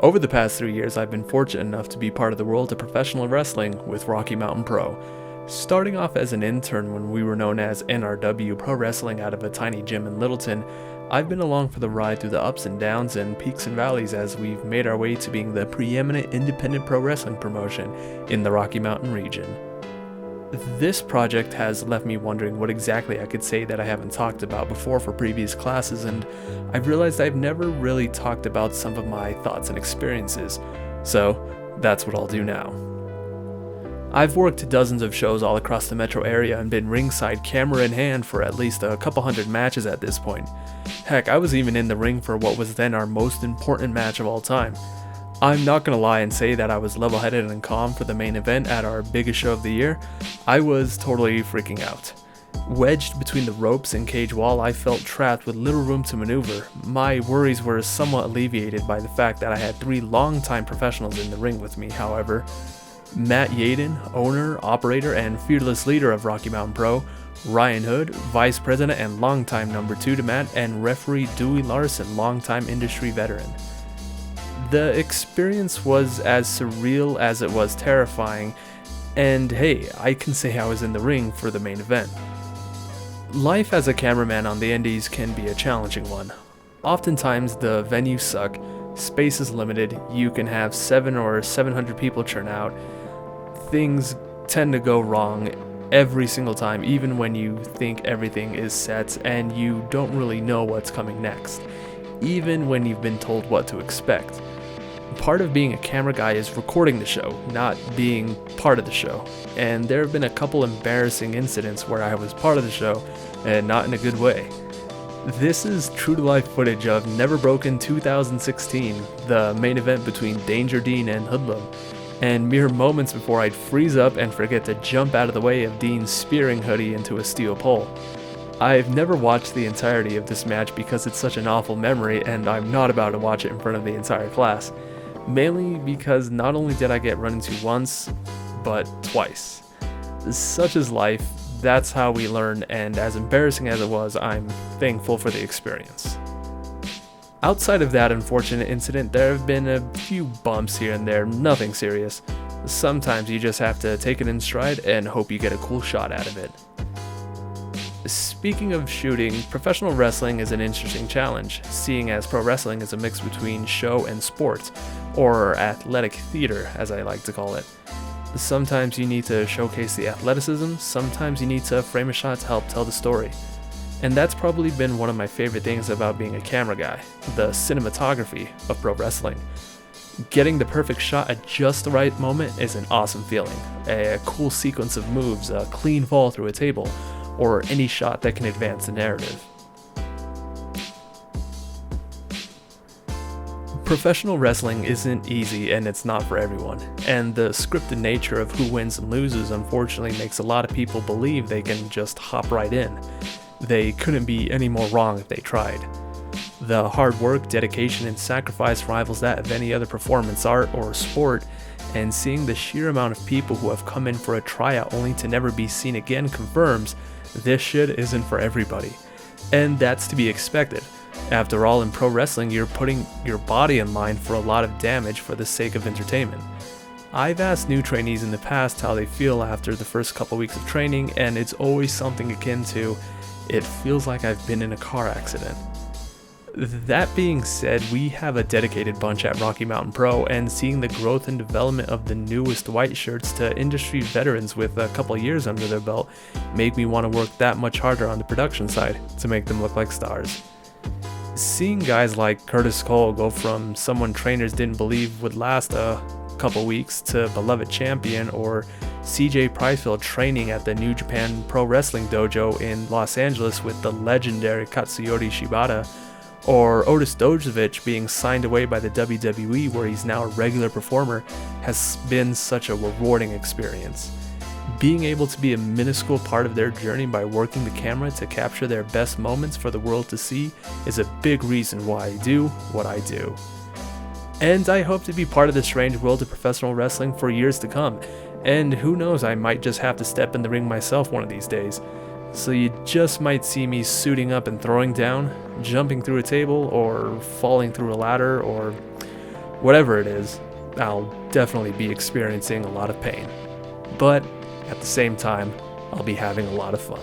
Over the past 3 years, I've been fortunate enough to be part of the world of professional wrestling with Rocky Mountain Pro. Starting off as an intern when we were known as NRW Pro Wrestling out of a tiny gym in Littleton, I've been along for the ride through the ups and downs and peaks and valleys as we've made our way to being the preeminent independent pro wrestling promotion in the Rocky Mountain region. This project has left me wondering what exactly I could say that I haven't talked about before for previous classes, and I've realized I've never really talked about some of my thoughts and experiences, so that's what I'll do now. I've worked dozens of shows all across the metro area and been ringside camera in hand for at least a couple hundred matches at this point. Heck, I was even in the ring for what was then our most important match of all time. I'm not gonna lie and say that I was level-headed and calm for the main event at our biggest show of the year. I was totally freaking out. Wedged between the ropes and cage wall, I felt trapped with little room to maneuver. My worries were somewhat alleviated by the fact that I had 3 longtime professionals in the ring with me, however. Matt Yaden, owner, operator, and fearless leader of Rocky Mountain Pro, Ryan Hood, vice president and longtime number 2 to Matt, and referee Dewey Larson, longtime industry veteran. The experience was as surreal as it was terrifying, and hey, I can say I was in the ring for the main event. Life as a cameraman on the Indies can be a challenging one. Oftentimes the venues suck, space is limited, you can have 700 or 700 people churn out. Things tend to go wrong every single time, even when you think everything is set and you don't really know what's coming next, even when you've been told what to expect. Part of being a camera guy is recording the show, not being part of the show, and there have been a couple embarrassing incidents where I was part of the show, and not in a good way. This is true-to-life footage of Never Broken 2016, the main event between Danger Dean and Hoodlum, and mere moments before I'd freeze up and forget to jump out of the way of Dean spearing Hoodie into a steel pole. I've never watched the entirety of this match because it's such an awful memory, and I'm not about to watch it in front of the entire class. Mainly because not only did I get run into once, but twice. Such is life, that's how we learn, and as embarrassing as it was, I'm thankful for the experience. Outside of that unfortunate incident, there have been a few bumps here and there, nothing serious. Sometimes you just have to take it in stride and hope you get a cool shot out of it. Speaking of shooting, professional wrestling is an interesting challenge, seeing as pro wrestling is a mix between show and sport, or athletic theater as I like to call it. Sometimes you need to showcase the athleticism, sometimes you need to frame a shot to help tell the story. And that's probably been one of my favorite things about being a camera guy, the cinematography of pro wrestling. Getting the perfect shot at just the right moment is an awesome feeling. A cool sequence of moves, a clean fall through a table, or any shot that can advance the narrative. Professional wrestling isn't easy and it's not for everyone, and the scripted nature of who wins and loses unfortunately makes a lot of people believe they can just hop right in. They couldn't be any more wrong if they tried. The hard work, dedication, and sacrifice rivals that of any other performance art or sport, and seeing the sheer amount of people who have come in for a tryout only to never be seen again confirms this shit isn't for everybody. And that's to be expected. After all, in pro wrestling, you're putting your body in line for a lot of damage for the sake of entertainment. I've asked new trainees in the past how they feel after the first couple weeks of training, and it's always something akin to, "It feels like I've been in a car accident." That being said, we have a dedicated bunch at Rocky Mountain Pro, and seeing the growth and development of the newest white shirts to industry veterans with a couple years under their belt make me want to work that much harder on the production side to make them look like stars. Seeing guys like Curtis Cole go from someone trainers didn't believe would last a couple weeks to beloved champion, or CJ Pricefield training at the New Japan Pro Wrestling Dojo in Los Angeles with the legendary Katsuyori Shibata, or Otis Dojovich being signed away by the WWE where he's now a regular performer, has been such a rewarding experience. Being able to be a minuscule part of their journey by working the camera to capture their best moments for the world to see is a big reason why I do what I do. And I hope to be part of the strange world of professional wrestling for years to come, and who knows, I might just have to step in the ring myself one of these days. So you just might see me suiting up and throwing down, jumping through a table, or falling through a ladder, or Whatever it is, I'll definitely be experiencing a lot of pain. But at the same time, I'll be having a lot of fun.